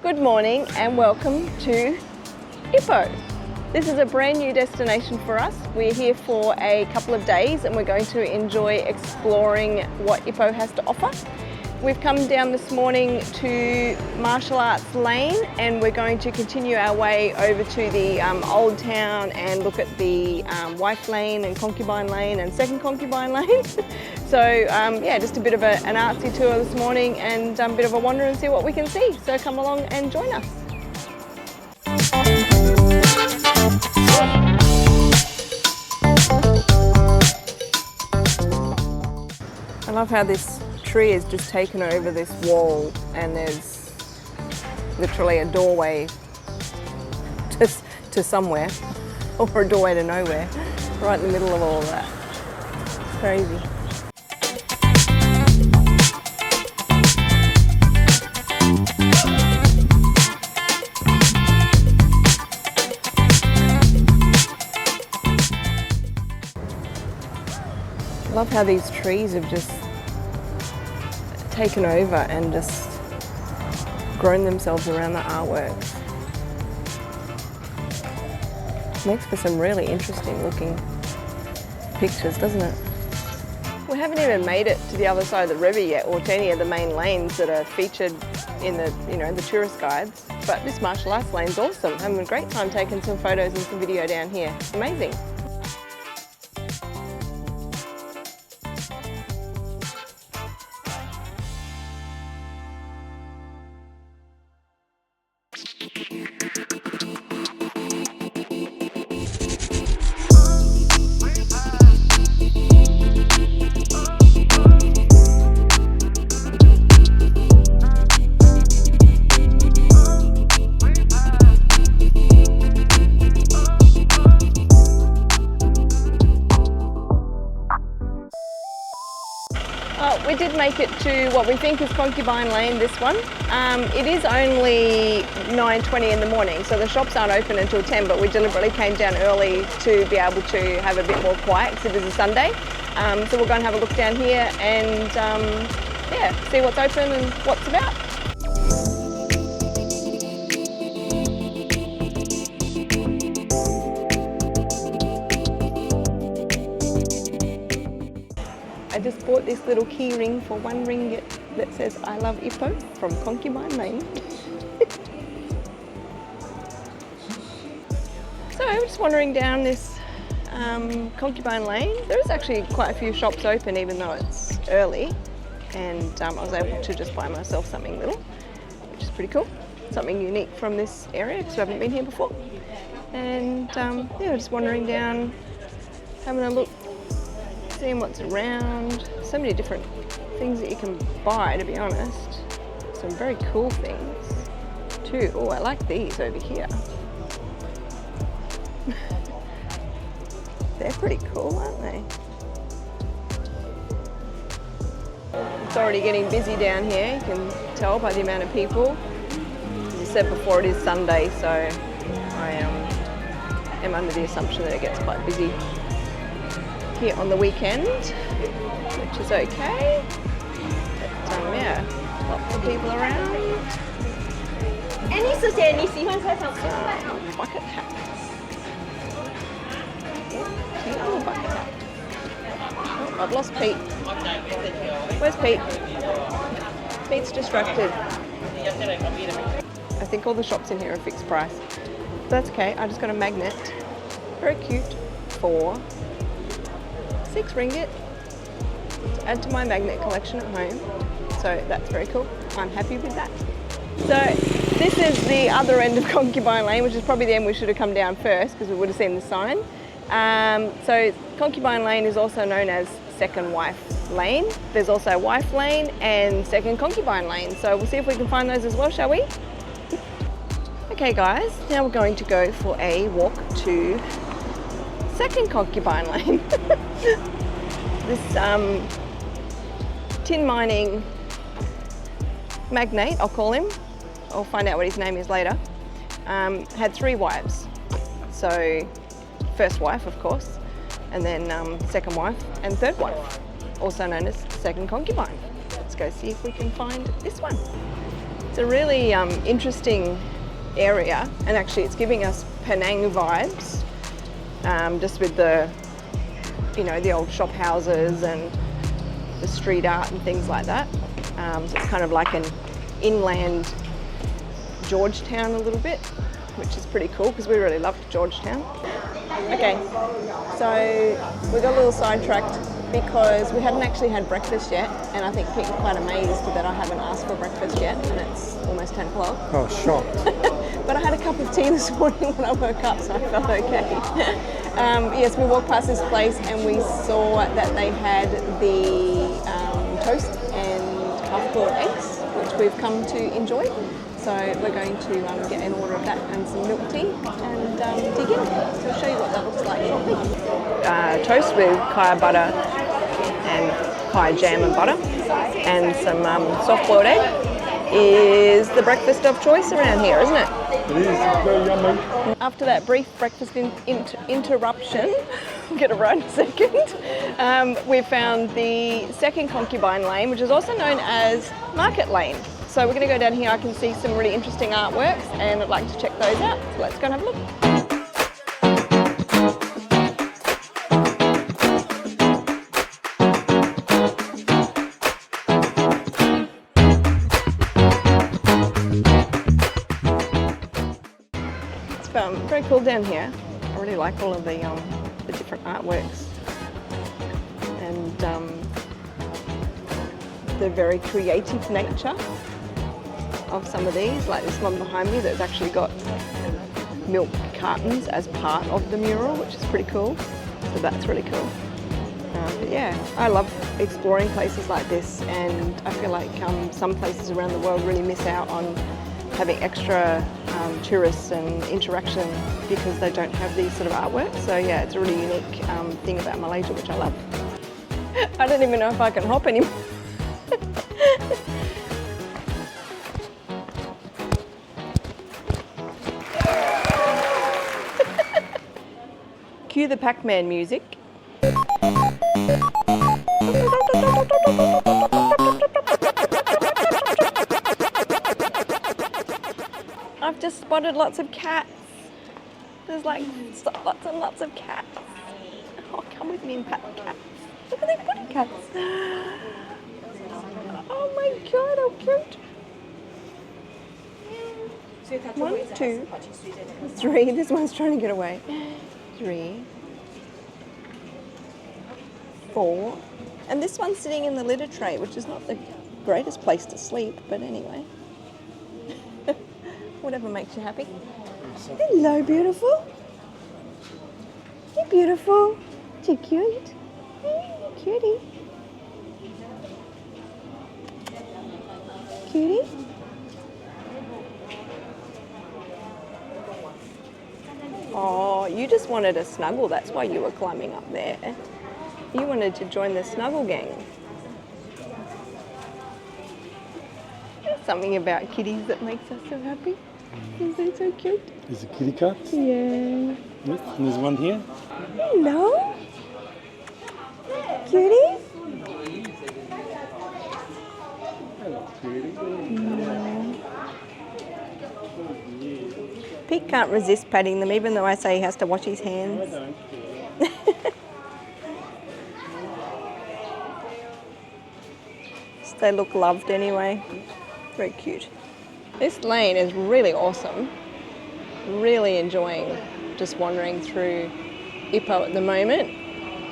Good morning and welcome to Ipoh. This is a brand new destination for us. We're here for a couple of days and we're going to enjoy exploring what Ipoh has to offer. We've come down this morning to Martial Arts Lane and we're going to continue our way over to the Old Town and look at the Wife Lane and Concubine Lane and Second Concubine Lane. So yeah, just a bit of an artsy tour this morning and a bit of a wander and see what we can see. So come along and join us. I love how this tree is just taken over this wall and there's literally a doorway to somewhere, or a doorway to nowhere, right in the middle of all of that. It's crazy. I love how these trees have just taken over and just grown themselves around the artworks. Makes for some really interesting looking pictures, doesn't it? We haven't even made it to the other side of the river yet, or to any of the main lanes that are featured in the, the tourist guides. But this Martial Arts Lane's awesome. I'm having a great time taking some photos and some video down here. Amazing. We did make it to what we think is Concubine Lane, this one. It is only 9:20 in the morning, so the shops aren't open until 10, but we deliberately came down early to be able to have a bit more quiet because it is a Sunday. So we'll go and have a look down here and yeah, see what's open and what's about. I just bought this little key ring for RM1 that says I love Ipoh from Concubine Lane. So we're just wandering down this Concubine Lane. There's actually quite a few shops open even though it's early, and I was able to just buy myself something little, which is pretty cool. Something unique from this area because we haven't been here before. And yeah, we're just wandering down, having a look, seeing what's around. So many different things that you can buy, to be honest. Some very cool things too. Oh, I like these over here. They're pretty cool, aren't they? It's already getting busy down here. You can tell by the amount of people. As I said before, it is Sunday, so I am under the assumption that it gets quite busy here on the weekend, which is okay. But yeah, lots of people around. Bucket hats. Cute little bucket hat. Oh, I've lost Pete. Where's Pete? Pete's distracted. I think all the shops in here are fixed price. But that's okay, I just got a magnet. Very cute for RM6 to add to my magnet collection at home. So that's very cool. I'm happy with that. So this is the other end of Concubine Lane, which is probably the end we should have come down first because we would have seen the sign. So Concubine Lane is also known as Second Wife Lane. There's also Wife Lane and Second Concubine Lane. So we'll see if we can find those as well, shall we? Okay guys, now we're going to go for a walk to Second Concubine Lane. This tin mining magnate, I'll call him, I'll find out what his name is later, had 3 wives. So first wife, of course, and then second wife and third wife, also known as Second Concubine. Let's go see if we can find this one. It's a really interesting area, and actually it's giving us Penang vibes, just with the, you know, the old shop houses and the street art and things like that. So it's kind of like an inland Georgetown a little bit, which is pretty cool because we really loved Georgetown. Okay, so we got a little sidetracked because we hadn't actually had breakfast yet, and I think Pete's quite amazed that I haven't asked for breakfast yet, and it's almost 10 o'clock. Oh, shocked. But I had a cup of tea this morning when I woke up, so I felt okay. Yes, we walked past this place and we saw that they had the toast and half-boiled eggs, which we've come to enjoy. So we're going to get an order of that and some milk tea and dig in. So I'll show you what that looks like shortly. Toast with kaya butter and kaya jam and butter, and some soft-boiled egg is the breakfast of choice around here, isn't it? It is, it's very yummy. After that brief breakfast interruption, I'll get it right in a second, we found the second Concubine Lane, which is also known as Market Lane. So we're going to go down here. I can see some really interesting artworks and I'd like to check those out. So let's go and have a look. It's very cool down here. I really like all of the different artworks and the very creative nature of some of these, like this one behind me that's actually got milk cartons as part of the mural, which is pretty cool. So that's really cool. But yeah, I love exploring places like this, and I feel like some places around the world really miss out on having extra tourists and interaction because they don't have these sort of artworks. So yeah, it's a really unique thing about Malaysia, which I love. I don't even know if I can hop anymore. Cue the Pac-Man music. I've just spotted lots of cats. There's like lots and lots of cats. Oh, come with me and pat the cats. Look at these pretty cats. Oh my god, how cute. 1, 2, 3. This one's trying to get away. 3, 4. And this one's sitting in the litter tray, which is not the greatest place to sleep, but anyway. Whatever makes you happy. Hello, beautiful. You're beautiful. You're cute. Hey, cutie. Cutie. Oh, you just wanted a snuggle. That's why you were climbing up there. You wanted to join the snuggle gang. There's something about kitties that makes us so happy. Isn't they so cute? There's a kitty cat. Yeah. Yes, and there's one here. Hello. Cutie. Hello, cutie. Pete can't resist patting them, even though I say he has to wash his hands. I don't. They look loved anyway. Very cute. This lane is really awesome. Really enjoying just wandering through Ipoh at the moment.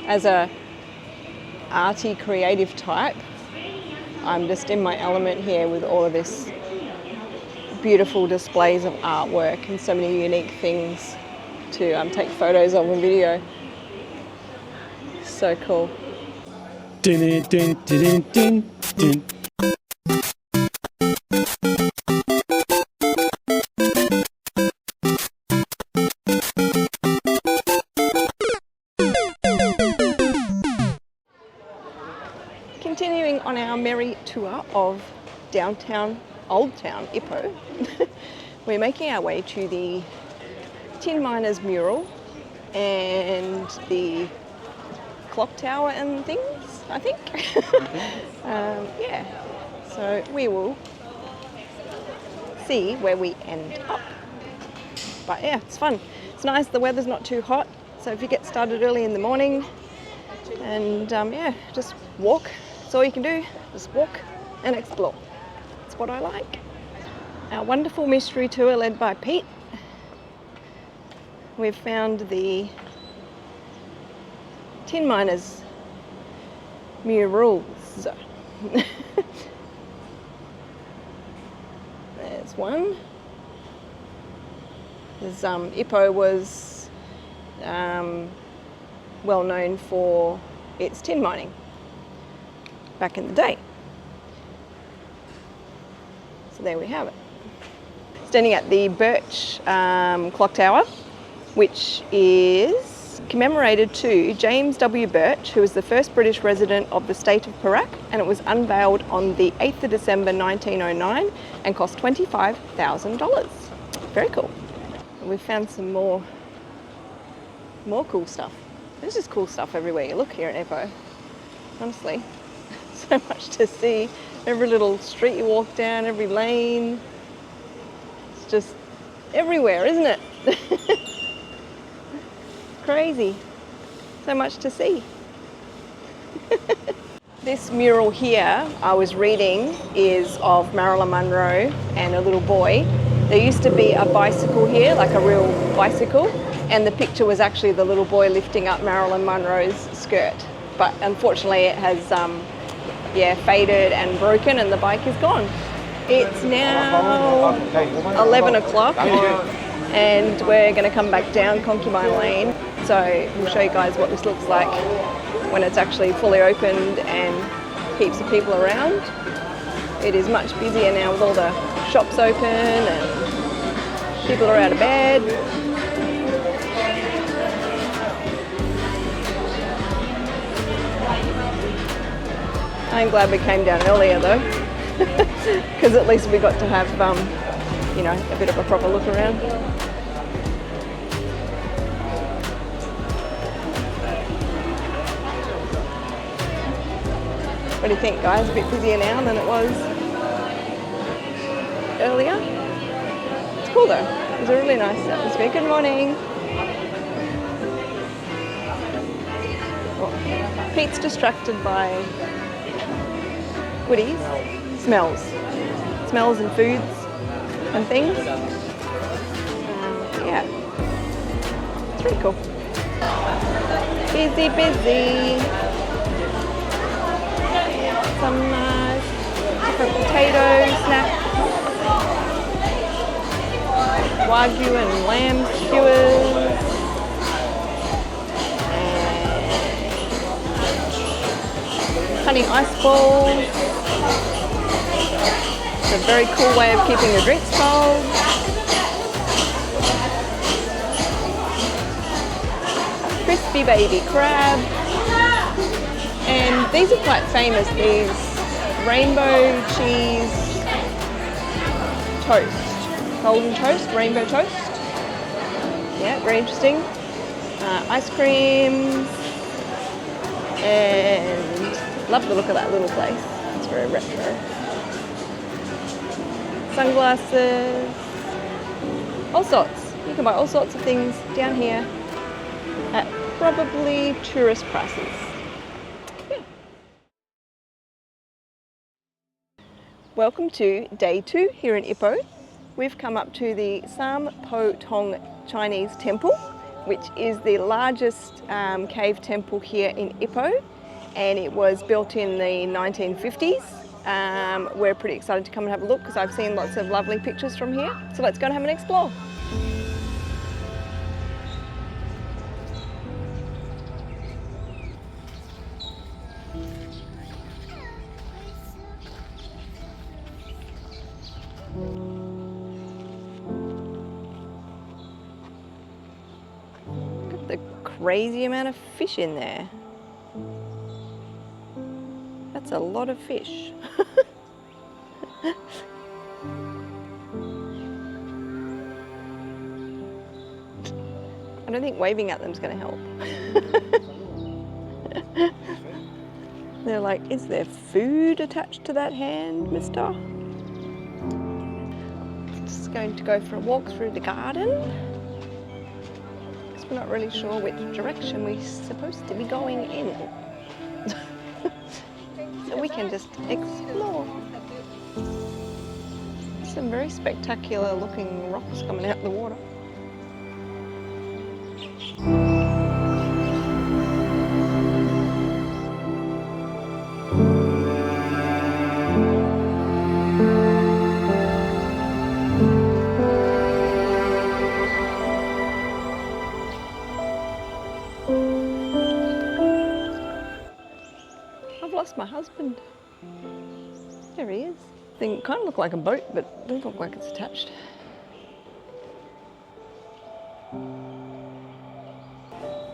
As a arty, creative type, I'm just in my element here with all of this beautiful displays of artwork and so many unique things to take photos of and video. So cool. Din, din, din, din, din. Continuing on our merry tour of downtown, Old Town, Ipoh, we're making our way to the Tin Miners Mural and the clock tower and things, I think. Yeah, so we will see where we end up. But yeah, it's fun. It's nice, the weather's not too hot, so if you get started early in the morning and yeah, just walk. That's all you can do, just walk and explore. That's what I like. Our wonderful mystery tour led by Pete. We've found the Tin Miners Murals. There's one. There's, Ipoh was well known for its tin mining back in the day. So there we have it. Standing at the Birch clock tower, which is commemorated to James W. Birch, who was the first British resident of the state of Perak, and it was unveiled on the 8th of December 1909 and cost $25,000. Very cool. And we've found some more cool stuff. There's just cool stuff everywhere you look here in Ipoh. Honestly, so much to see. Every little street you walk down, every lane. It's just everywhere, isn't it? Crazy. So much to see. This mural here, I was reading, is of Marilyn Monroe and a little boy. There used to be a bicycle here, like a real bicycle, and the picture was actually the little boy lifting up Marilyn Monroe's skirt. But unfortunately it has faded and broken and the bike is gone. It's now 11 o'clock and we're going to come back down Concubine Lane. So we'll show you guys what this looks like when it's actually fully opened and heaps of people around. It is much busier now with all the shops open and people are out of bed. I'm glad we came down earlier though, because at least we got to have, you know, a bit of a proper look around. What do you think, guys? A bit busier now than it was earlier? It's cool though. It was a really nice atmosphere. Good morning. Oh, Pete's distracted by goodies, smells and foods and things. Yeah, it's really cool. Busy. Some different potato snacks, wagyu and lamb skewers, and honey ice balls. It's a very cool way of keeping your drinks cold. Crispy baby crab. And these are quite famous, these rainbow cheese toast. Golden toast, rainbow toast. Yeah, very interesting. Ice creams. And love the look of that little place. It's very retro. Sunglasses. All sorts. You can buy all sorts of things down here at probably tourist prices. Welcome to day 2 here in Ipoh. We've come up to the Sam Po Tong Chinese Temple, which is the largest cave temple here in Ipoh, and it was built in the 1950s. We're pretty excited to come and have a look because I've seen lots of lovely pictures from here. So let's go and have an explore. The crazy amount of fish in there. That's a lot of fish. I don't think waving at them is going to help. They're like, is there food attached to that hand, mister? just going to go for a walk through the garden. Because we're not really sure which direction we're supposed to be going in. So we can just explore. Some very spectacular looking rocks coming out of the water. I've lost my husband. There he is. Thing kind of look like a boat, but doesn't look like it's attached.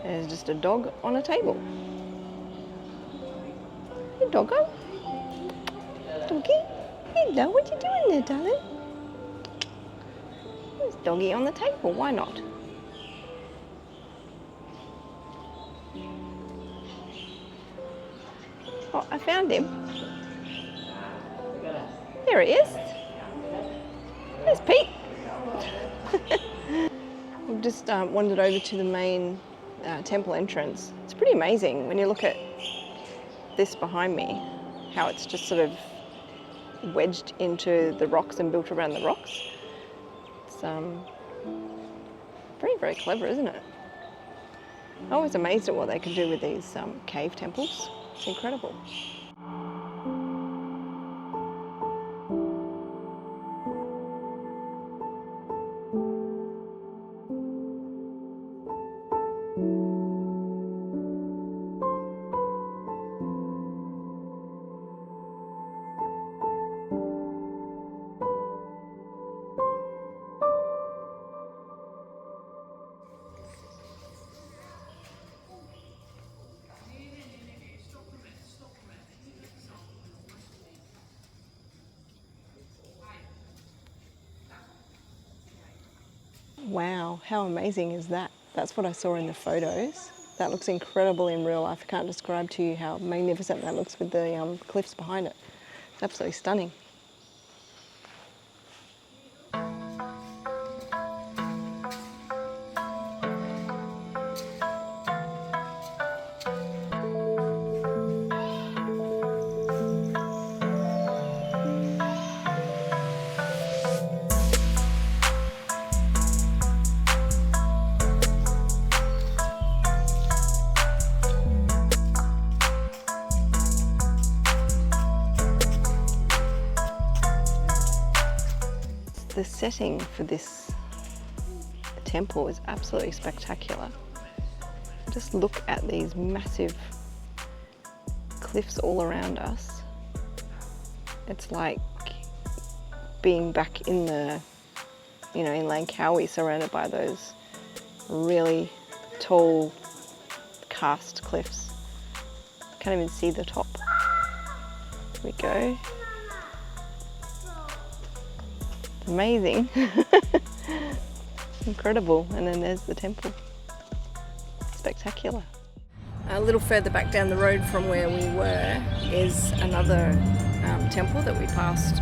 There's just a dog on a table. Hey, doggo. Doggy. Hello, what you doing there, darling? There's doggy on the table, why not? Oh, I found him. There he is. There's Pete. We've just wandered over to the main temple entrance. It's pretty amazing when you look at this behind me, how it's just sort of wedged into the rocks and built around the rocks. It's very, very clever, isn't it? I'm always amazed at what they can do with these cave temples. It's incredible. Wow, how amazing is that? That's what I saw in the photos. That looks incredible in real life. I can't describe to you how magnificent that looks with the cliffs behind it. It's absolutely stunning. The setting for this temple is absolutely spectacular. Just look at these massive cliffs all around us. It's like being back in the, in Langkawi, surrounded by those really tall cast cliffs. Can't even see the top. Here we go. Amazing. Incredible. And then there's the temple. Spectacular. A little further back down the road from where we were is another temple that we passed,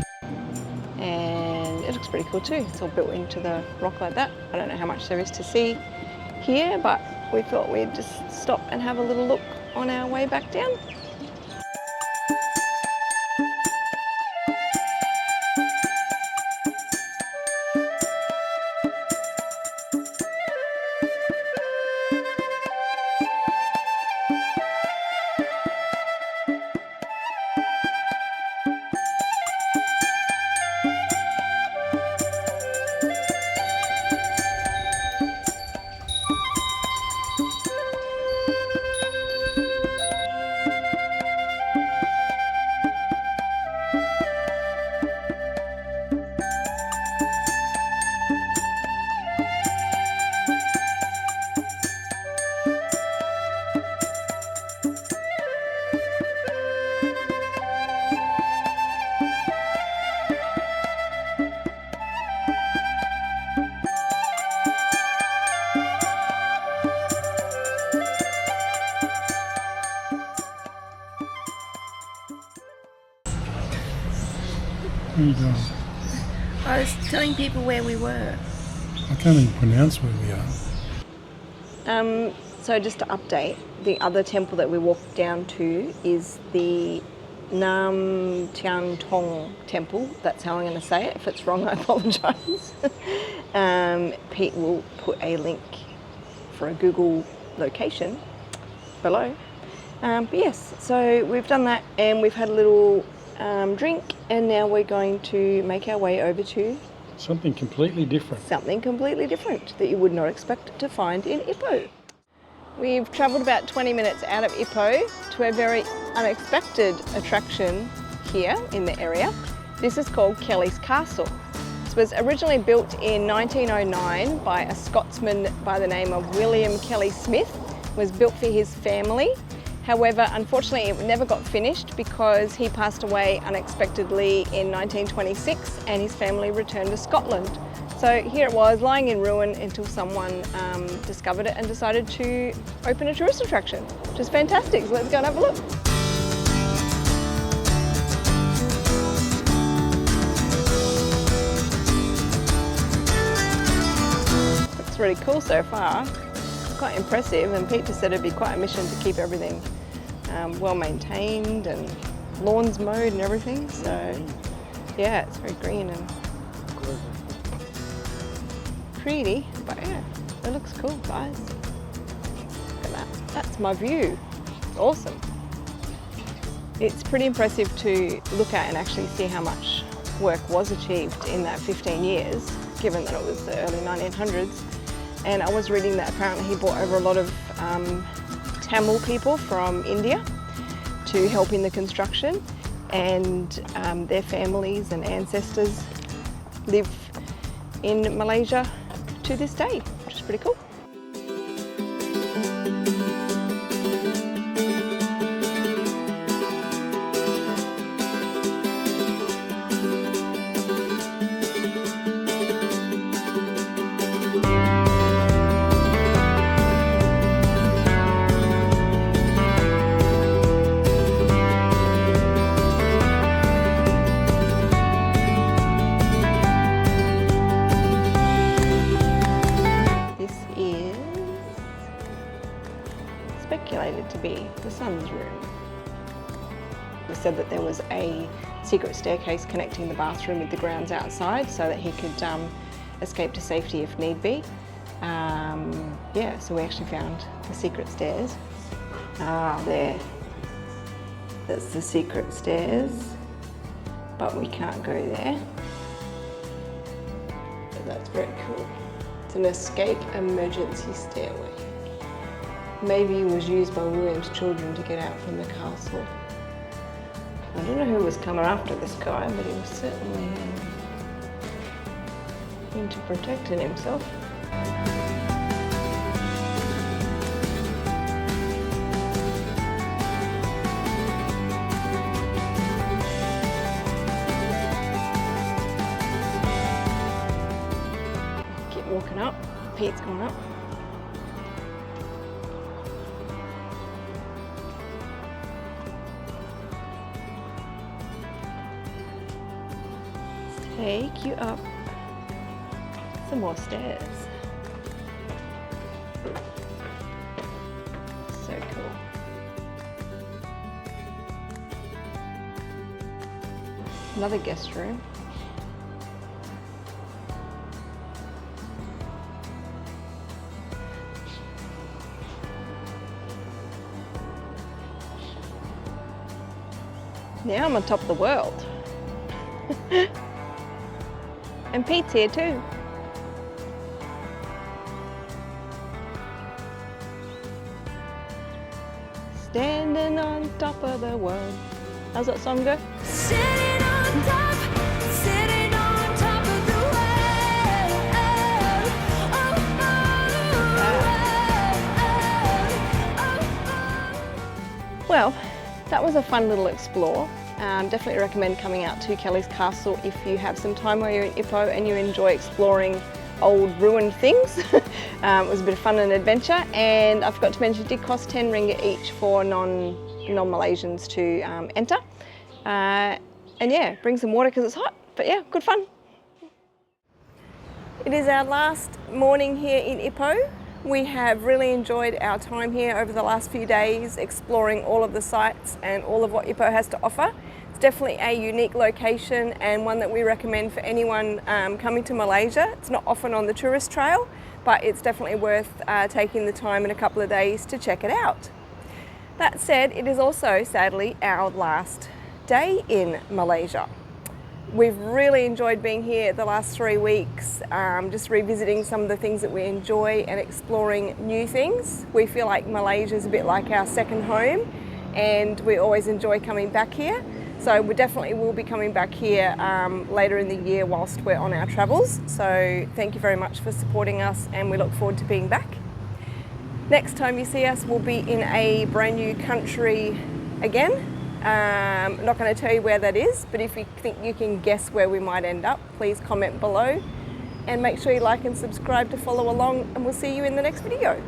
and it looks pretty cool too. It's all built into the rock like that. I don't know how much there is to see here, but we thought we'd just stop and have a little look on our way back down. I was telling people where we were. I can't even pronounce where we are. So just to update, the other temple that we walked down to is the Nam Tian Tong temple. That's how I'm going to say it. If it's wrong, I apologise. Pete will put a link for a Google location below. But yes, so we've done that and we've had a little drink, and now we're going to make our way over to Something completely different. something completely different that you would not expect to find in Ipoh. We've travelled about 20 minutes out of Ipoh to a very unexpected attraction here in the area. This is called Kelly's Castle. This was originally built in 1909 by a Scotsman by the name of William Kelly Smith. It was built for his family. However, unfortunately, it never got finished because he passed away unexpectedly in 1926 and his family returned to Scotland. So here it was, lying in ruin until someone discovered it and decided to open a tourist attraction, which is fantastic. So let's go and have a look. Looks really cool so far. Quite impressive, and Pete just said it'd be quite a mission to keep everything well maintained and lawns mowed and everything. So yeah, it's very green and pretty, but yeah, it looks cool, guys. Look at that. That's my view. It's awesome. It's pretty impressive to look at and actually see how much work was achieved in that 15 years, given that it was the early 1900s. And I was reading that apparently he brought over a lot of Tamil people from India to help in the construction, and their families and ancestors live in Malaysia to this day, which is pretty cool. Speculated to be the son's room. We said that there was a secret staircase connecting the bathroom with the grounds outside so that he could escape to safety if need be. Yeah, so we actually found the secret stairs. There. That's the secret stairs, but we can't go there. But that's very cool. It's an escape emergency stairway. Maybe it was used by William's children to get out from the castle. I don't know who was coming after this guy, but he was certainly into protecting himself. Keep walking up. Pete's going up. Take you up some more stairs. So cool. Another guest room. Now I'm on top of the world. And Pete's here too. Standing on top of the world. How's that song go? Sitting on top of the world. Well, that was a fun little explore. Definitely recommend coming out to Kelly's Castle if you have some time while you're in Ipoh and you enjoy exploring old ruined things. It was a bit of fun and adventure, and I forgot to mention it did cost 10 ringgit each for non-Malaysians to enter. And yeah, bring some water because it's hot, but yeah, good fun. It is our last morning here in Ipoh. We have really enjoyed our time here over the last few days, exploring all of the sites and all of what Ipoh has to offer. It's definitely a unique location and one that we recommend for anyone coming to Malaysia. It's not often on the tourist trail, but it's definitely worth taking the time in a couple of days to check it out. That said, it is also sadly our last day in Malaysia. We've really enjoyed being here the last 3 weeks, just revisiting some of the things that we enjoy and exploring new things. We feel like Malaysia is a bit like our second home and we always enjoy coming back here. So we definitely will be coming back here later in the year whilst we're on our travels. So thank you very much for supporting us and we look forward to being back. Next time you see us, we'll be in a brand new country again. I'm not going to tell you where that is, but if you think you can guess where we might end up, please comment below and make sure you like and subscribe to follow along, and we'll see you in the next video.